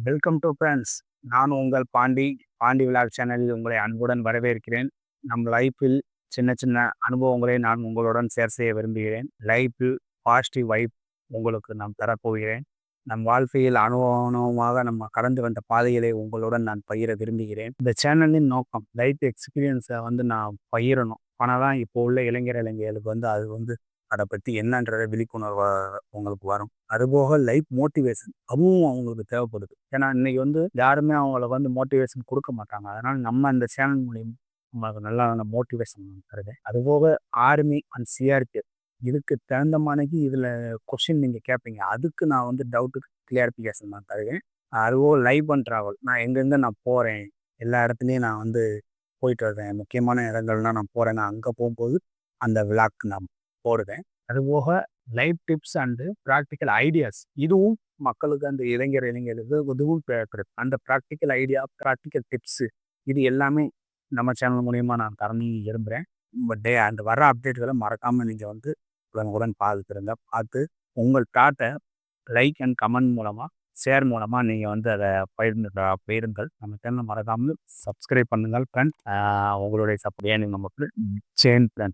Welcome to friends. நான் உங்கள் Pandi. Pandi vlog சேனலில் உங்களை அன்புடன் வரவேற்கிறேன். நம் லைஃப்பில் சின்ன சின்ன அனுபவங்களை நான் உங்களுடன் ஷேர் செய்ய விரும்புகிறேன். லைஃப்பில் பாசிட்டிவ் வைப் உங்களுக்கு நான் தரப்போகிறேன். நம் வாழ்க்கையில் அனுபவமாக நம்ம கடந்து வந்த பாதைகளை உங்களுடன் நான் பகிர விரும்புகிறேன். இந்த சேனலின் நோக்கம் லைஃப் எக்ஸ்பீரியன்ஸை நான் பகிரணும். ஆனால் தான் இப்போ உள்ள இளைஞர்களுக்கு அது அதை பற்றி என்னன்ற விழிப்புணர்வு உங்களுக்கு வரும். அதுபோக லைஃப் மோட்டிவேஷன் அதுவும் அவங்களுக்கு தேவைப்படுது. ஏன்னா இன்னைக்கு யாருமே அவங்களுக்கு மோட்டிவேஷன் கொடுக்க மாட்டாங்க. அதனால நம்ம இந்த சேனல் மூலியம் உங்களுக்கு நல்லா மோட்டிவேஷன் தருது. அதுபோக ஆர்மி அண்ட் சிஆர்பி இதுக்கு தகுந்த மாதிரிக்கு இதில் கொஸ்டின் நீங்கள் கேட்பீங்க. அதுக்கு நான் டவுட்டுக்கு கிளியரிஃபிகேஷன் நான் தருவேன். அதுபோக லைஃப் அண்ட் ட்ராவல் நான் எங்கெங்கே நான் போகிறேன், எல்லா இடத்துலையும் நான் போயிட்டு வருவேன். முக்கியமான இடங்கள்லாம் நான் போகிறேன்னா அங்கே போகும்போது அந்த விளாக் நான் போடுவேன். அதுபோக life tips and practical ideas இதுவும் மக்களுக்கு அந்த இளைஞர்களுக்கு உதவும் தேவைப்படுது. அந்த ப்ராக்டிக்கல் ஐடியா, ப்ராக்டிக்கல் டிப்ஸு இது எல்லாமே நம்ம சேனல் மூலியமாக நான் தரணும்னு விரும்புகிறேன். அந்த வர அப்டேட்களை மறக்காமல் நீங்கள் உடனுக்குடன் பார்த்து உங்கள் தாட்டை லைக் அண்ட் கமெண்ட் மூலமாக ஷேர் மூலமாக நீங்கள் அதை பகிருங்கள். நம்ம சேனலை மறக்காமல் சப்ஸ்கிரைப் பண்ணுங்கள் ஃப்ரெண்ட்ஸ். உங்களுடைய சப்போர்ட் நமக்கு சேன் ஃப்ரெண்ட்ஸ்.